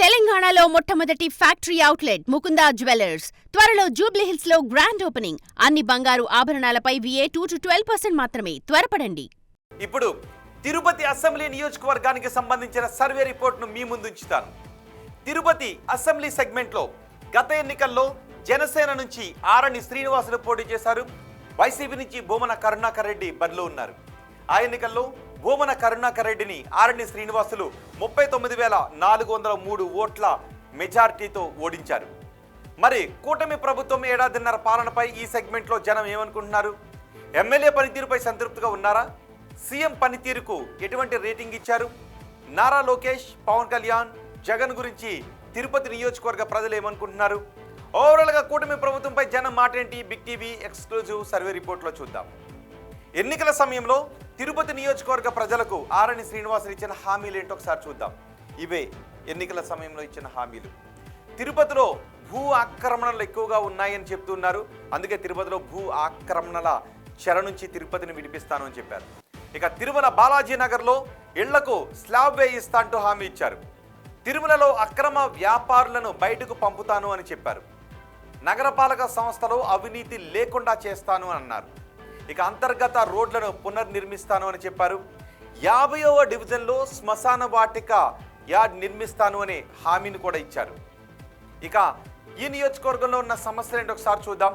తెలంగాణలో మొట్టమొదటి factory outlet Mukunda jewellers త్వరలో జూబ్లీహిల్స్ లో గ్రాండ్ ఓపెనింగ్. అన్ని బంగారు ఆభరణాలపై VA 2-12% మాత్రమే. త్వరపడండి. ఇప్పుడు తిరుపతి అసెంబ్లీ నియోజకవర్గానికి సంబంధించిన సర్వే రిపోర్ట్ను మీ ముందుంచుతాను. తిరుపతి అసెంబ్లీ సెగ్మెంట్లో గత ఎన్నికల్లో జనసేన నుంచి ఆరణి శ్రీనివాసులు పోటీ చేశారు. వైసీపీ నుంచి భూమన కరుణాకర్ రెడ్డి బరిలో ఉన్నారు. ఆ ఎన్నికల్లో భూమన కరుణాకర్ రెడ్డిని ఆరణి శ్రీనివాసులు 39,403 ఓట్ల మెజార్టీతో ఓడించారు. మరి కూటమి ప్రభుత్వం ఏడాదిన్నర పాలనపై ఈ సెగ్మెంట్లో జనం ఏమనుకుంటున్నారు? ఎమ్మెల్యే పనితీరుపై సంతృప్తిగా ఉన్నారా? సీఎం పనితీరుకు ఎటువంటి రేటింగ్ ఇచ్చారు? నారా లోకేష్, పవన్ కళ్యాణ్, జగన్ గురించి తిరుపతి నియోజకవర్గ ప్రజలు ఏమనుకుంటున్నారు? ఓవరాల్గా కూటమి ప్రభుత్వంపై జనం మాటేంటి? బిగ్ టీవీ ఎక్స్క్లూజివ్ సర్వే రిపోర్ట్లో చూద్దాం. ఎన్నికల సమయంలో తిరుపతి నియోజకవర్గ ప్రజలకు ఆరణి శ్రీనివాసులు ఇచ్చిన హామీలు ఏంటో ఒకసారి చూద్దాం. ఇవే ఎన్నికల సమయంలో ఇచ్చిన హామీలు. తిరుపతిలో భూ ఆక్రమణలు ఎక్కువగా ఉన్నాయని చెప్తున్నారు. అందుకే తిరుపతిలో భూ ఆక్రమణల చెర నుంచి తిరుపతిని విడిపిస్తాను అని చెప్పారు. ఇక తిరుమల బాలాజీ నగర్లో ఇళ్లకు స్లాబ్ వేయిస్తా అంటూ హామీ ఇచ్చారు. తిరుమలలో అక్రమ వ్యాపారులను బయటకు పంపుతాను అని చెప్పారు. నగరపాలక సంస్థలో అవినీతి లేకుండా చేస్తాను అని అన్నారు. ఇక అంతర్గత రోడ్లను పునర్నిర్మిస్తాను అని చెప్పారు. 50వ డివిజన్లో శ్మశాన వాటిక యార్డ్ నిర్మిస్తాను అనే హామీని కూడా ఇచ్చారు. ఇక ఈ నియోజకవర్గంలో ఉన్న సమస్యలు ఏంటో ఒకసారి చూద్దాం.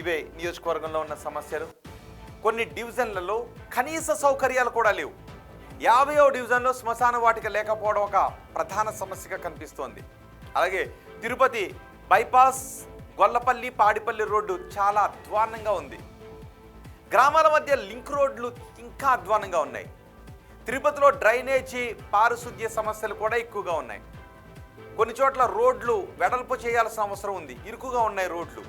ఇవే నియోజకవర్గంలో ఉన్న సమస్యలు. కొన్ని డివిజన్లలో కనీస సౌకర్యాలు కూడా లేవు. 50వ డివిజన్లో శ్మశాన వాటిక లేకపోవడం ఒక ప్రధాన సమస్యగా కనిపిస్తోంది. అలాగే తిరుపతి బైపాస్ గొల్లపల్లి పాడిపల్లి రోడ్డు చాలా అధ్వాన్నంగా ఉంది. గ్రామాల మధ్య లింక్ రోడ్లు ఇంకా అధ్వానంగా ఉన్నాయి. తిరుపతిలో డ్రైనేజీ పారిశుద్ధ్య సమస్యలు కూడా ఎక్కువగా ఉన్నాయి. కొన్ని చోట్ల రోడ్లు వెడల్పు చేయాల్సిన అవసరం ఉంది, ఇరుకుగా ఉన్నాయి రోడ్లు.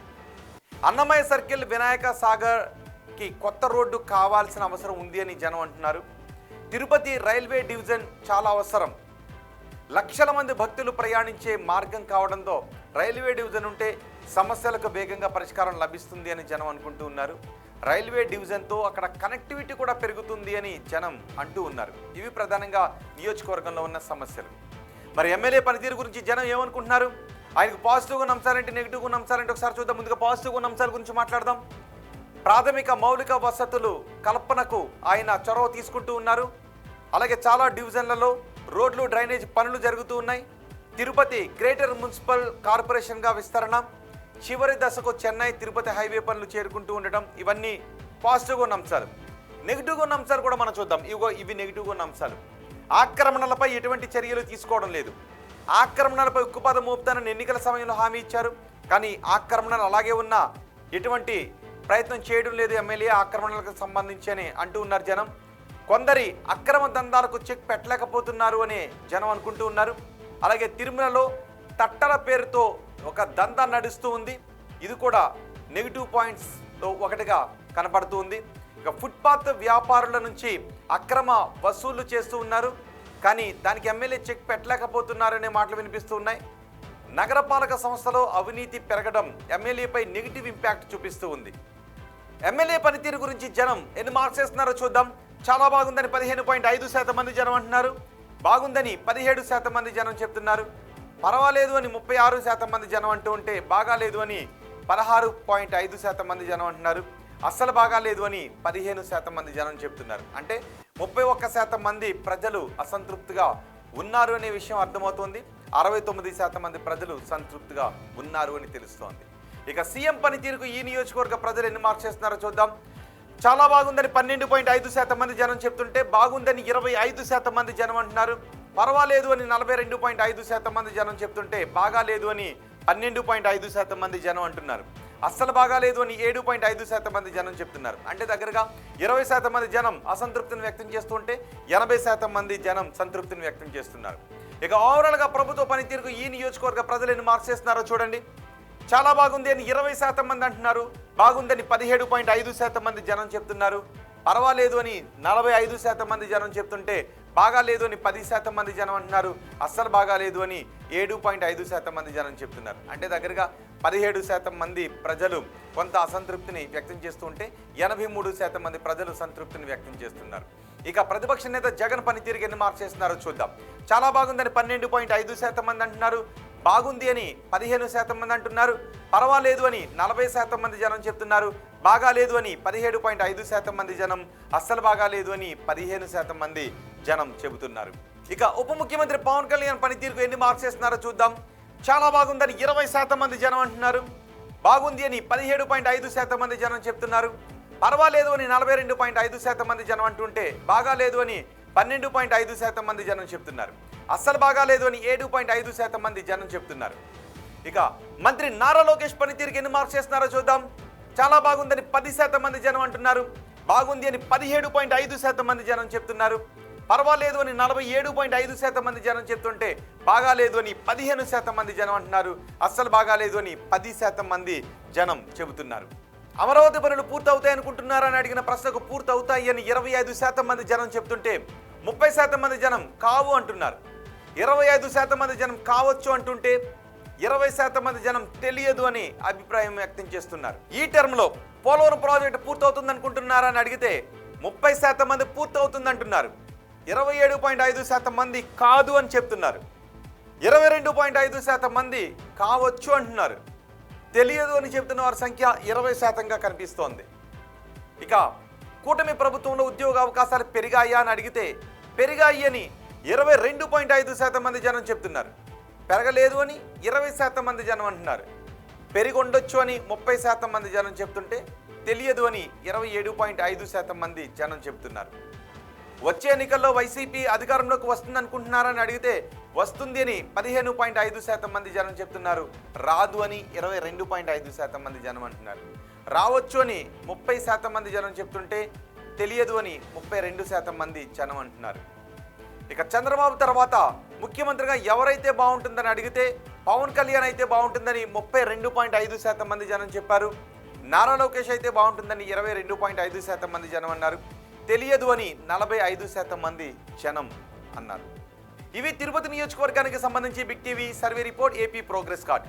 అన్నమయ్య సర్కిల్ వినాయక సాగర్కి కొత్త రోడ్డు కావాల్సిన అవసరం ఉంది అని జనం అంటున్నారు. తిరుపతి రైల్వే డివిజన్ చాలా అవసరం. లక్షల మంది భక్తులు ప్రయాణించే మార్గం కావడంతో రైల్వే డివిజన్ ఉంటే సమస్యలకు వేగంగా పరిష్కారం లభిస్తుంది అని జనం అనుకుంటూ ఉన్నారు. రైల్వే డివిజన్తో అక్కడ కనెక్టివిటీ కూడా పెరుగుతుంది అని జనం అంటూ ఉన్నారు. ఇవి ప్రధానంగా నియోజకవర్గంలో ఉన్న సమస్యలు. మరి ఎమ్మెల్యే పనితీరు గురించి జనం ఏమనుకుంటున్నారు? ఆయనకు పాజిటివ్గా ఉన్న అంశాలేంటి, నెగిటివ్గా ఉన్న అంశాలేంటి ఒకసారి చూద్దాం. ముందుగా పాజిటివ్గా ఉన్న అంశాల గురించి మాట్లాడదాం. ప్రాథమిక మౌలిక వసతులు కల్పనకు ఆయన చొరవ తీసుకుంటూ ఉన్నారు. అలాగే చాలా డివిజన్లలో రోడ్లు డ్రైనేజ్ పనులు జరుగుతూ ఉన్నాయి. తిరుపతి గ్రేటర్ మున్సిపల్ కార్పొరేషన్గా విస్తరణ, చివరి దశకు చెన్నై తిరుపతి హైవే పనులు చేరుకుంటూ ఉండటం, ఇవన్నీ పాజిటివ్గా ఉన్న అంశాలు. నెగిటివ్గా ఉన్న అంశాలు కూడా మనం చూద్దాం. ఇవి నెగిటివ్గా ఉన్న అంశాలు. ఆక్రమణలపై ఎటువంటి చర్యలు తీసుకోవడం లేదు. ఆక్రమణలపై ఉక్కుపాదం మోపుతానని ఎన్నికల సమయంలో హామీ ఇచ్చారు. కానీ ఆక్రమణలు అలాగే ఉన్నా ఎటువంటి ప్రయత్నం చేయడం లేదు ఎమ్మెల్యే ఆక్రమణలకు సంబంధించి అని అంటూ ఉన్నారు జనం. కొందరి అక్రమ దందాలకు చెక్ పెట్టలేకపోతున్నారు అని జనం అనుకుంటూ ఉన్నారు. అలాగే తిరుమలలో తట్టల పేరుతో ఒక దందా నడుస్తూ ఉంది. ఇది కూడా నెగిటివ్ పాయింట్స్లో ఒకటిగా కనపడుతూ ఉంది. ఇక ఫుట్పాత్ వ్యాపారుల నుంచి అక్రమ వసూళ్లు చేస్తూ ఉన్నారు. కానీ దానికి ఎమ్మెల్యే చెక్ పెట్టలేకపోతున్నారనే మాటలు వినిపిస్తూ ఉన్నాయి. నగరపాలక సంస్థలో అవినీతి పెరగడం ఎమ్మెల్యేపై నెగిటివ్ ఇంపాక్ట్ చూపిస్తూ ఉంది. ఎమ్మెల్యే పనితీరు గురించి జనం ఎన్ని మార్క్స్ వేస్తున్నారో చూద్దాం. చాలా బాగుందని 15.5% మంది జనం అంటున్నారు. బాగుందని 17% మంది జనం చెప్తున్నారు. పర్వాలేదు అని 36% మంది జనం అంటూ ఉంటే బాగాలేదు అని 16.5% మంది జనం అంటున్నారు. అస్సలు బాగాలేదు అని 15% మంది జనం చెప్తున్నారు. అంటే 31% మంది ప్రజలు అసంతృప్తిగా ఉన్నారు అనే విషయం అర్థమవుతోంది. 69% మంది ప్రజలు సంతృప్తిగా ఉన్నారు అని తెలుస్తోంది. ఇక సీఎం పనితీరుకు ఈ నియోజకవర్గ ప్రజలు ఎన్ని మార్క్స్ చేస్తున్నారో చూద్దాం. చాలా బాగుందని 12.5% మంది జనం చెప్తుంటే బాగుందని 25% మంది జనం అంటున్నారు. పర్వాలేదు అని 42.5% మంది జనం చెప్తుంటే బాగాలేదు అని 12.5% మంది జనం అంటున్నారు. అస్సలు బాగాలేదు అని 7.5% మంది జనం చెప్తున్నారు. అంటే దగ్గరగా 20% మంది జనం అసంతృప్తిని వ్యక్తం చేస్తుంటే 80% మంది జనం సంతృప్తిని వ్యక్తం చేస్తున్నారు. ఇక ఓవరాల్గా ప్రభుత్వ పనితీరుకు ఈ నియోజకవర్గ ప్రజలు ఎన్ని మార్క్స్ చేస్తున్నారో చూడండి. చాలా బాగుంది అని 20% మంది అంటున్నారు. బాగుందని 17.5% మంది జనం చెప్తున్నారు. పర్వాలేదు అని 45% మంది జనం చెప్తుంటే బాగాలేదు అని 10% మంది జనం అంటున్నారు. అస్సలు బాగాలేదు అని 7.5% మంది జనం చెప్తున్నారు. అంటే దగ్గరగా 17% మంది ప్రజలు కొంత అసంతృప్తిని వ్యక్తం చేస్తూ ఉంటే 83% మంది ప్రజలు సంతృప్తిని వ్యక్తం చేస్తున్నారు. ఇక ప్రతిపక్ష నేత జగన్ పనితీరుకి ఎన్ని మార్క్స్ చేస్తున్నారో చూద్దాం. చాలా బాగుందని 12.5% మంది అంటున్నారు, బాగుంది అని 15% మంది అంటున్నారు, పర్వాలేదు అని 40% మంది జనం చెప్తున్నారు, బాగాలేదు అని 17.5% మంది జనం, అస్సలు బాగాలేదు అని 15% మంది జనం చెబుతున్నారు. ఇక ఉప ముఖ్యమంత్రి పవన్ కళ్యాణ్ పనితీరుకు ఎన్ని మార్క్స్ చేస్తున్నారో చూద్దాం. చాలా బాగుందని 20% మంది జనం అంటున్నారు, బాగుంది అని 17.5% మంది జనం చెప్తున్నారు, పర్వాలేదు అని 42.5% మంది జనం అంటుంటే, బాగాలేదు అని 12.5% మంది జనం చెప్తున్నారు, అస్సలు బాగాలేదు అని 7.5% మంది జనం చెప్తున్నారు. ఇక మంత్రి నారా లోకేష్ పనితీరుకి ఎన్ని మార్క్స్ చేస్తున్నారో చూద్దాం. చాలా బాగుందని 10% మంది జనం అంటున్నారు, బాగుంది అని 17.5% మంది జనం చెప్తున్నారు, పర్వాలేదు అని 47.5% మంది జనం చెప్తుంటే, బాగాలేదు అని 15% మంది జనం అంటున్నారు, అస్సలు బాగాలేదు అని 10% మంది జనం చెబుతున్నారు. అమరావతి పనులు పూర్తవుతాయి అనుకుంటున్నారని అడిగిన ప్రశ్నకు పూర్తవుతాయి అని 25% మంది జనం చెప్తుంటే, 30% మంది జనం కావు అంటున్నారు. 25% మంది జనం కావచ్చు అంటుంటే, 20% మంది జనం తెలియదు అని అభిప్రాయం వ్యక్తం చేస్తున్నారు. ఈ టర్మ్లో పోలవరం ప్రాజెక్టు పూర్తవుతుంది అనుకుంటున్నారని అడిగితే 30% మంది పూర్తవుతుంది అంటున్నారు, 27.5% మంది కాదు అని చెప్తున్నారు, 22.5% మంది కావచ్చు అంటున్నారు, తెలియదు అని చెప్తున్న వారి సంఖ్య 20%గా కనిపిస్తోంది. ఇక కూటమి ప్రభుత్వంలో ఉద్యోగ అవకాశాలు పెరిగాయా అని అడిగితే పెరిగాయి అని 22.5% మంది జనం చెప్తున్నారు, పెరగలేదు అని 20% మంది జనం అంటున్నారు, పెరిగొండొచ్చు అని 30% మంది జనం చెప్తుంటే, తెలియదు అని 27.5% మంది జనం చెప్తున్నారు. వచ్చే ఎన్నికల్లో వైసీపీ అధికారంలోకి వస్తుంది అనుకుంటున్నారని అడిగితే వస్తుంది అని 15.5% మంది జనం చెప్తున్నారు, రాదు అని 22.5% మంది జనం అంటున్నారు, రావచ్చు అని 30% మంది జనం చెప్తుంటే, తెలియదు అని 32% మంది జనం అంటున్నారు. ఇక చంద్రబాబు తర్వాత ముఖ్యమంత్రిగా ఎవరైతే బాగుంటుందని అడిగితే పవన్ కళ్యాణ్ అయితే బాగుంటుందని 32.5% మంది జనం చెప్పారు, నారా లోకేష్ అయితే బాగుంటుందని 22.5% మంది జనం అన్నారు, తెలియదు అని 45% మంది జనం అన్నారు. ఇవి తిరుపతి నియోజకవర్గానికి సంబంధించి big TV survey report, AP progress card.